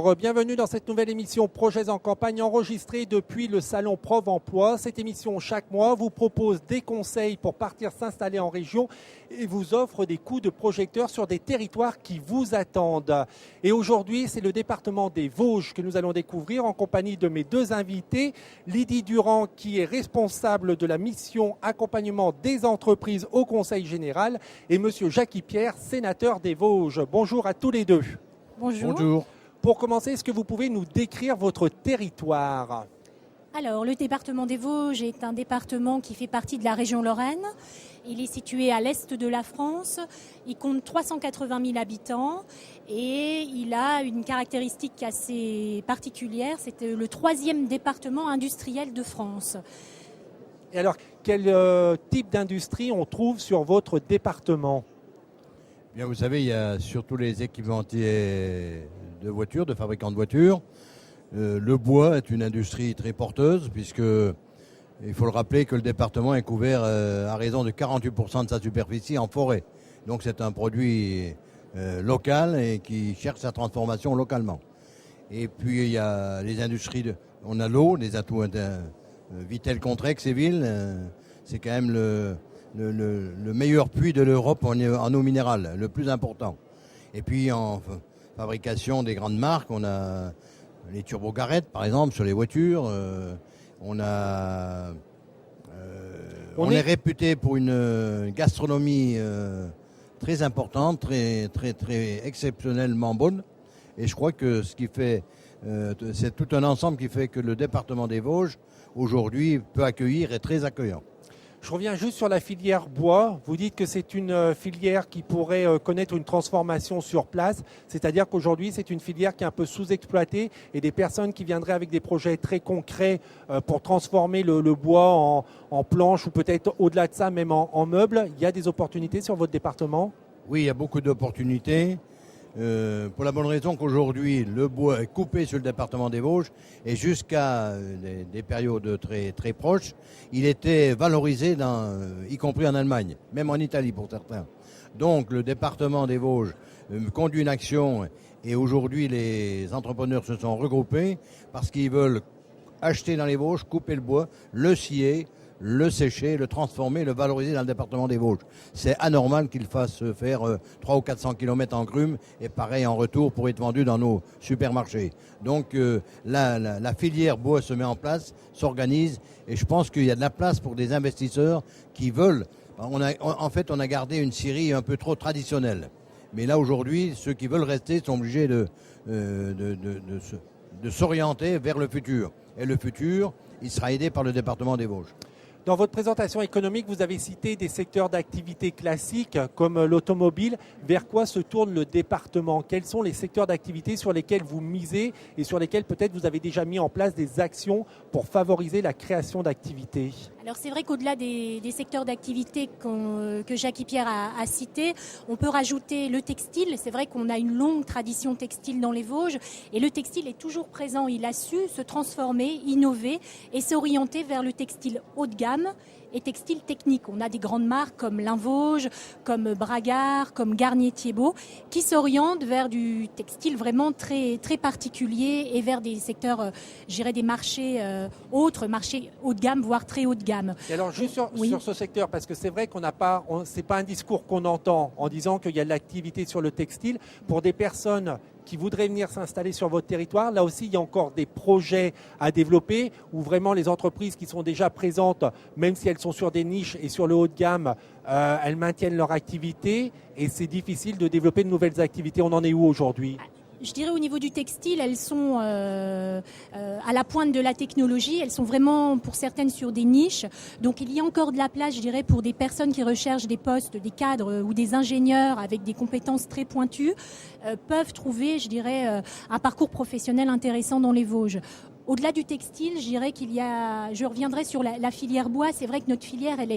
Bonjour, bienvenue dans cette nouvelle émission Projets en campagne enregistrée depuis le salon Prov-Emploi. Cette émission, chaque mois, vous propose des conseils pour partir s'installer en région et vous offre des coups de projecteur sur des territoires qui vous attendent. Et aujourd'hui, c'est le département des Vosges que nous allons découvrir en compagnie de mes deux invités. Lydie Durand, qui est responsable de la mission accompagnement des entreprises au Conseil général, et monsieur Jackie Pierre, sénateur des Vosges. Bonjour à tous les deux. Bonjour. Bonjour. Pour commencer, est-ce que vous pouvez nous décrire votre territoire ? Alors, le département des Vosges est un département qui fait partie de la région Lorraine. Il est situé à l'est de la France. Il compte 380 000 habitants et il a une caractéristique assez particulière. C'est le 3e département industriel de France. Et alors, quel type d'industrie on trouve sur votre département ? Bien, vous savez, il y a surtout les équipementiers de voitures, de fabricants de voitures. Le bois est une industrie très porteuse puisque il faut le rappeler que le département est couvert à raison de 48% de sa superficie en forêt. Donc c'est un produit local et qui cherche sa transformation localement. Et puis il y a les industries, on a l'eau, les atouts Vitel, Contrex, Séville, c'est quand même le meilleur puits de l'Europe en eau minérale, le plus important. Et puis en fabrication des grandes marques, on a les turbogarettes par exemple sur les voitures. On est réputé pour une gastronomie très importante, très exceptionnellement bonne. Et je crois que ce qui fait, c'est tout un ensemble qui fait que le département des Vosges aujourd'hui peut accueillir et est très accueillant. Je reviens juste sur la filière bois. Vous dites que c'est une filière qui pourrait connaître une transformation sur place, c'est-à-dire qu'aujourd'hui c'est une filière qui est un peu sous-exploitée et des personnes qui viendraient avec des projets très concrets pour transformer le bois en planches ou peut-être au-delà de ça même en meubles. Il y a des opportunités sur votre département ? Oui, il y a beaucoup d'opportunités. Pour la bonne raison qu'aujourd'hui, le bois est coupé sur le département des Vosges et jusqu'à des périodes très proches, il était valorisé, y compris en Allemagne, même en Italie pour certains. Donc le département des Vosges conduit une action et aujourd'hui les entrepreneurs se sont regroupés parce qu'ils veulent acheter dans les Vosges, couper le bois, le scier, le sécher, le transformer, le valoriser dans le département des Vosges. C'est anormal qu'il fasse faire 300 ou 400 km en grume et pareil en retour pour être vendu dans nos supermarchés. Donc la filière bois se met en place, s'organise et je pense qu'il y a de la place pour des investisseurs qui veulent. On a gardé une scierie un peu trop traditionnelle. Mais là aujourd'hui, ceux qui veulent rester sont obligés de s'orienter vers le futur. Et le futur, il sera aidé par le département des Vosges. Dans votre présentation économique, vous avez cité des secteurs d'activité classiques comme l'automobile. Vers quoi se tourne le département ? Quels sont les secteurs d'activité sur lesquels vous misez et sur lesquels peut-être vous avez déjà mis en place des actions pour favoriser la création d'activités ? Alors c'est vrai qu'au-delà des secteurs d'activité que Jackie Pierre a cités, on peut rajouter le textile. C'est vrai qu'on a une longue tradition textile dans les Vosges et le textile est toujours présent. Il a su se transformer, innover et s'orienter vers le textile haut de gamme et textile technique. On a des grandes marques comme Linvosges, comme Bragard, comme Garnier-Thiebaud qui s'orientent vers du textile vraiment très particulier et vers des secteurs, je dirais des marchés autres, marchés haut de gamme, voire très haut de gamme. Et alors juste sur ce secteur, parce que c'est vrai c'est pas un discours qu'on entend en disant qu'il y a de l'activité sur le textile. Pour des personnes qui voudraient venir s'installer sur votre territoire, là aussi il y a encore des projets à développer où vraiment les entreprises qui sont déjà présentes, même si elles sont sur des niches et sur le haut de gamme, elles maintiennent leur activité et c'est difficile de développer de nouvelles activités. On en est où aujourd'hui ? Je dirais au niveau du textile, elles sont à la pointe de la technologie. Elles sont vraiment, pour certaines, sur des niches. Donc il y a encore de la place, je dirais, pour des personnes qui recherchent des postes, des cadres ou des ingénieurs avec des compétences très pointues, peuvent trouver, je dirais, un parcours professionnel intéressant dans les Vosges. Au-delà du textile, je dirais je reviendrai sur la filière bois. C'est vrai que notre filière, elle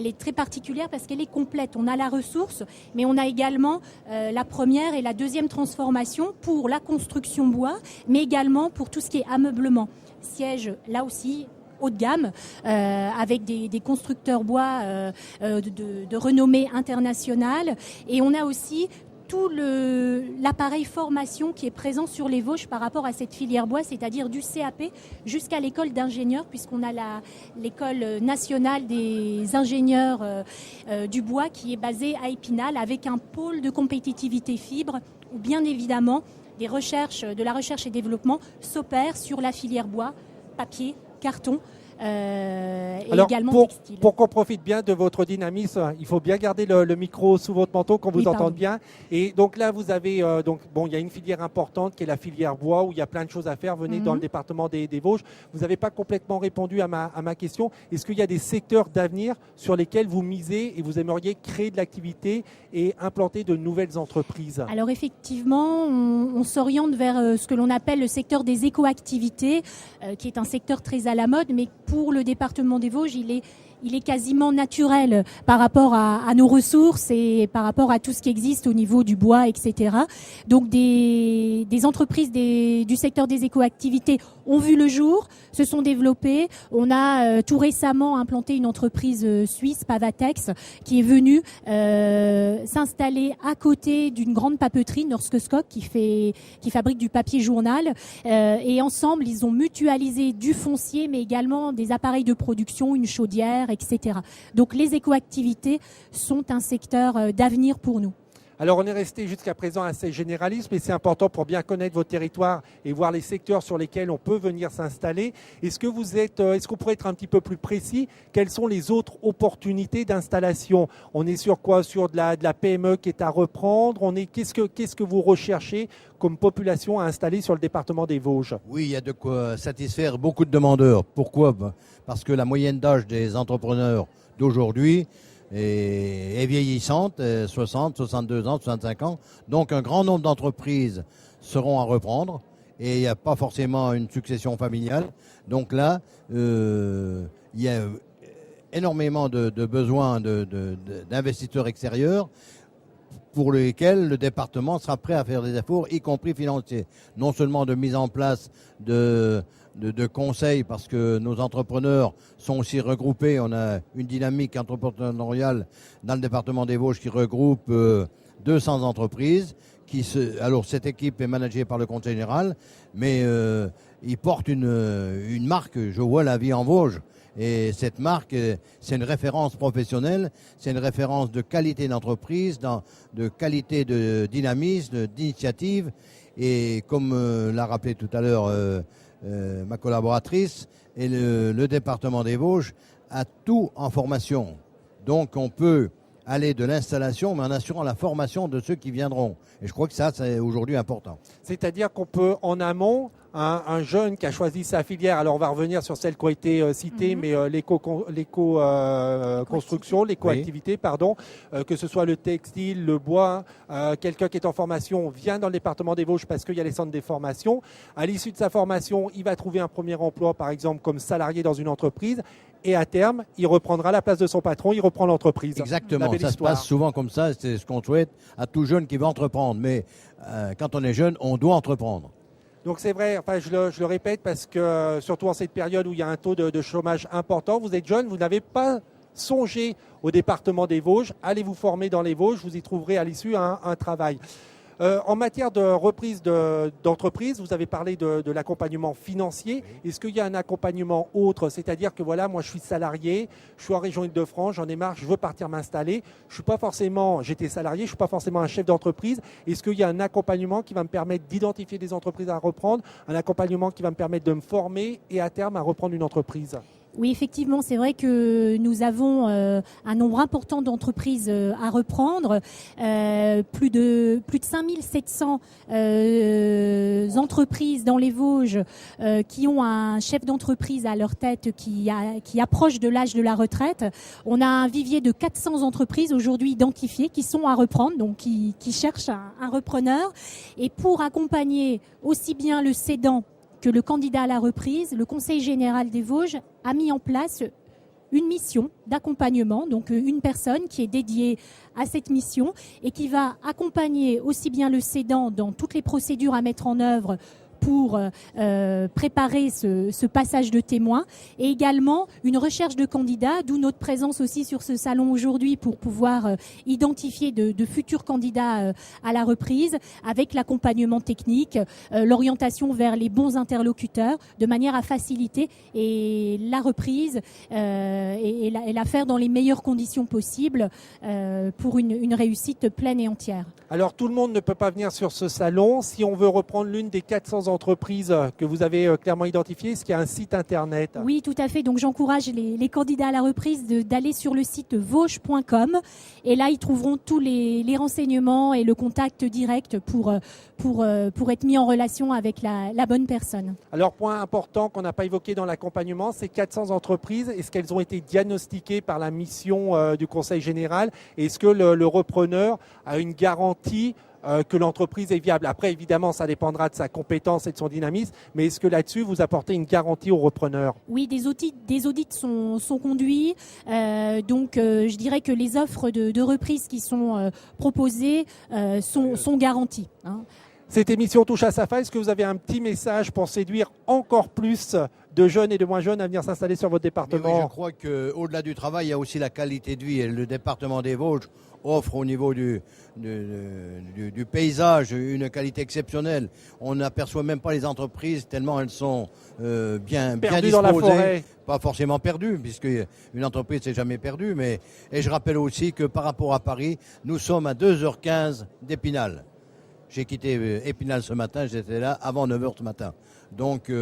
est très particulière parce qu'elle est complète. On a la ressource, mais on a également la première et la deuxième transformation pour la construction bois, mais également pour tout ce qui est ameublement. Siège, là aussi, haut de gamme, avec des constructeurs bois de renommée internationale. Et on a aussi tout l'appareil formation qui est présent sur les Vosges par rapport à cette filière bois, c'est-à-dire du CAP jusqu'à l'école d'ingénieurs, puisqu'on a l'école nationale des ingénieurs du bois qui est basée à Épinal, avec un pôle de compétitivité fibre, où bien évidemment de la recherche et développement s'opèrent sur la filière bois, papier, carton, et alors, également textile. Pour qu'on profite bien de votre dynamisme, il faut bien garder le micro sous votre manteau, qu'on vous entende bien. Et donc là, vous avez, il y a une filière importante qui est la filière bois, où il y a plein de choses à faire. Venez dans le département des Vosges. Vous n'avez pas complètement répondu à ma question. Est-ce qu'il y a des secteurs d'avenir sur lesquels vous misez et vous aimeriez créer de l'activité et implanter de nouvelles entreprises? Alors effectivement, on s'oriente vers ce que l'on appelle le secteur des éco-activités, qui est un secteur très à la mode, mais pour le département des Vosges, il est quasiment naturel par rapport à nos ressources et par rapport à tout ce qui existe au niveau du bois, etc. Donc des entreprises du secteur des éco-activités ont vu le jour, se sont développées. On a tout récemment implanté une entreprise suisse, Pavatex, qui est venue s'installer à côté d'une grande papeterie, Norske Skog, qui fabrique du papier journal. Et ensemble, ils ont mutualisé du foncier, mais également des appareils de production, une chaudière, etc. Donc les éco-activités sont un secteur d'avenir pour nous. Alors on est resté jusqu'à présent assez généraliste, mais c'est important pour bien connaître votre territoire et voir les secteurs sur lesquels on peut venir s'installer. Est-ce qu'on pourrait être un petit peu plus précis? Quelles sont les autres opportunités d'installation? On est sur quoi? Sur de la PME qui est à reprendre? Qu'est-ce que vous recherchez comme population à installer sur le département des Vosges? Oui, il y a de quoi satisfaire beaucoup de demandeurs. Pourquoi? Parce que la moyenne d'âge des entrepreneurs d'aujourd'hui est vieillissante, 60, 62 ans, 65 ans. Donc un grand nombre d'entreprises seront à reprendre et il n'y a pas forcément une succession familiale. Donc là, il y a énormément de besoins d'investisseurs extérieurs pour lesquels le département sera prêt à faire des efforts, y compris financiers. Non seulement de mise en place de conseils, parce que nos entrepreneurs sont aussi regroupés. On a une dynamique entrepreneuriale dans le département des Vosges qui regroupe 200 entreprises. Alors cette équipe est managée par le conseil général, mais ils portent une marque, Je vois la vie en Vosges. Et cette marque, c'est une référence professionnelle, c'est une référence de qualité d'entreprise, de qualité de dynamisme, d'initiative. Et comme l'a rappelé tout à l'heure ma collaboratrice, et le département des Vosges a tout en formation. Donc on peut aller de l'installation, mais en assurant la formation de ceux qui viendront. Et je crois que ça, c'est aujourd'hui important. C'est-à-dire qu'on peut, en amont, un jeune qui a choisi sa filière, alors on va revenir sur celles qui ont été citées, mais l'éco-construction, l'éco-activité, pardon, que ce soit le textile, le bois, quelqu'un qui est en formation vient dans le département des Vosges parce qu'il y a les centres des formations. À l'issue de sa formation, il va trouver un premier emploi, par exemple, comme salarié dans une entreprise. Et à terme, il reprendra la place de son patron, il reprend l'entreprise. Exactement, ça se passe souvent comme ça, c'est ce qu'on souhaite à tout jeune qui veut entreprendre. Mais quand on est jeune, on doit entreprendre. Donc c'est vrai, je le répète parce que surtout en cette période où il y a un taux de chômage important, vous êtes jeune, vous n'avez pas songé au département des Vosges, allez vous former dans les Vosges, vous y trouverez à l'issue un travail. En matière de reprise d'entreprise, vous avez parlé de l'accompagnement financier. Est-ce qu'il y a un accompagnement autre? C'est-à-dire que voilà, moi je suis salarié, je suis en région Île-de-France, j'en ai marre, je veux partir m'installer. J'étais salarié, je ne suis pas forcément un chef d'entreprise. Est-ce qu'il y a un accompagnement qui va me permettre d'identifier des entreprises à reprendre, un accompagnement qui va me permettre de me former et à terme à reprendre une entreprise? Oui, effectivement, c'est vrai que nous avons un nombre important d'entreprises à reprendre, plus de 5700 entreprises dans les Vosges qui ont un chef d'entreprise à leur tête qui approche de l'âge de la retraite. On a un vivier de 400 entreprises aujourd'hui identifiées qui sont à reprendre, donc qui cherchent un repreneur. Et pour accompagner aussi bien le cédant que le candidat à la reprise, le Conseil général des Vosges a mis en place une mission d'accompagnement, donc une personne qui est dédiée à cette mission et qui va accompagner aussi bien le cédant dans toutes les procédures à mettre en œuvre pour préparer ce passage de témoins, et également une recherche de candidats, d'où notre présence aussi sur ce salon aujourd'hui pour pouvoir identifier de futurs candidats à la reprise, avec l'accompagnement technique, l'orientation vers les bons interlocuteurs, de manière à faciliter et la reprise et la faire dans les meilleures conditions possibles pour une réussite pleine et entière. Alors tout le monde ne peut pas venir sur ce salon. Si on veut reprendre l'une des 400 entreprises que vous avez clairement identifiées, est-ce qu'il y a un site internet? Oui, tout à fait. Donc j'encourage les candidats à la reprise d'aller sur le site vosges.com, et là ils trouveront tous les renseignements et le contact direct pour être mis en relation avec la bonne personne. Alors point important qu'on n'a pas évoqué dans l'accompagnement, ces 400 entreprises, est-ce qu'elles ont été diagnostiquées par la mission du Conseil général? Est-ce que le repreneur a une garantie que l'entreprise est viable? Après, évidemment, ça dépendra de sa compétence et de son dynamisme, mais est-ce que là-dessus, vous apportez une garantie au repreneur? Oui, des audits sont conduits. Donc, je dirais que les offres de reprise qui sont proposées sont garanties. Cette émission touche à sa fin. Est-ce que vous avez un petit message pour séduire encore plus de jeunes et de moins jeunes à venir s'installer sur votre département? Oui, je crois qu'au-delà du travail, il y a aussi la qualité de vie. Et le département des Vosges offre au niveau du paysage une qualité exceptionnelle. On n'aperçoit même pas les entreprises tellement elles sont bien disposées. Dans la forêt. Pas forcément perdues, puisque une entreprise n'est jamais perdue. Et je rappelle aussi que par rapport à Paris, nous sommes à 2h15 d'Épinal. J'ai quitté Épinal ce matin, j'étais là avant 9h ce matin. Donc,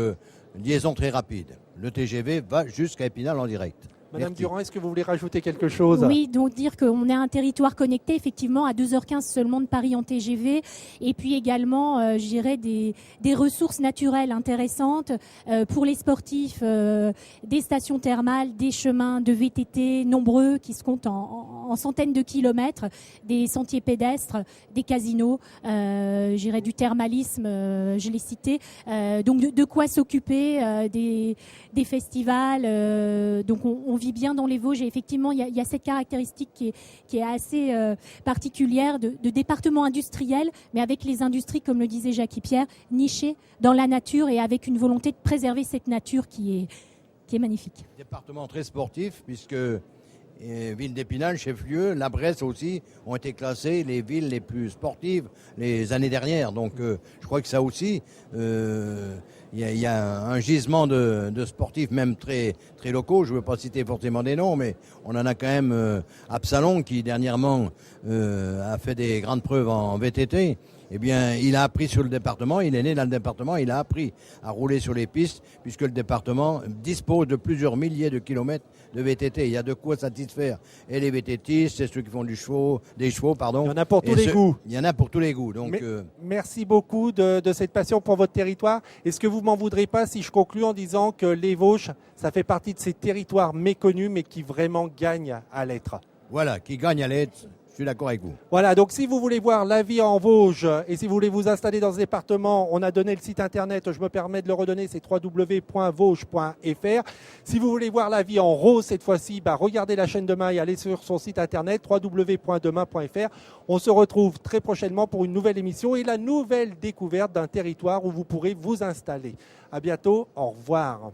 liaison très rapide. Le TGV va jusqu'à Épinal en direct. Madame Durand, est-ce que vous voulez rajouter quelque chose? Oui, donc dire qu'on est un territoire connecté, effectivement, à 2h15 seulement de Paris en TGV. Et puis également, je dirais, des ressources naturelles intéressantes pour les sportifs, des stations thermales, des chemins de VTT nombreux qui se comptent en centaines de kilomètres, des sentiers pédestres, des casinos, je dirais du thermalisme, je l'ai cité. Donc de quoi s'occuper, des festivals. Donc on vit bien dans les Vosges, et effectivement il y a cette caractéristique qui est assez particulière de département industriel, mais avec les industries, comme le disait Jackie Pierre, nichées dans la nature et avec une volonté de préserver cette nature qui est magnifique. Département très sportif, puisque ville d'Épinal, chef-lieu, la Bresse aussi ont été classées les villes les plus sportives les années dernières. Donc je crois que ça aussi, il y a un gisement de sportifs même très, très locaux. Je ne veux pas citer forcément des noms, mais on en a quand même Absalon qui dernièrement a fait des grandes preuves en VTT. Eh bien, il a appris sur le département, il est né dans le département, il a appris à rouler sur les pistes, puisque le département dispose de plusieurs milliers de kilomètres de VTT. Il y a de quoi satisfaire. Et les VTTistes, c'est ceux qui font des chevaux. Il y en a pour tous les goûts. Il y en a pour tous les goûts. Donc, merci beaucoup de cette passion pour votre territoire. Est-ce que vous m'en voudrez pas si je conclue en disant que les Vosges, ça fait partie de ces territoires méconnus, mais qui vraiment gagnent à l'être? Voilà, qui gagnent à l'être. Je suis d'accord avec vous. Voilà, donc si vous voulez voir la vie en Vosges et si vous voulez vous installer dans ce département, on a donné le site internet, je me permets de le redonner, c'est www.vosges.fr. Si vous voulez voir la vie en rose cette fois-ci, regardez la chaîne Demain et allez sur son site internet www.demain.fr. On se retrouve très prochainement pour une nouvelle émission et la nouvelle découverte d'un territoire où vous pourrez vous installer. À bientôt, au revoir.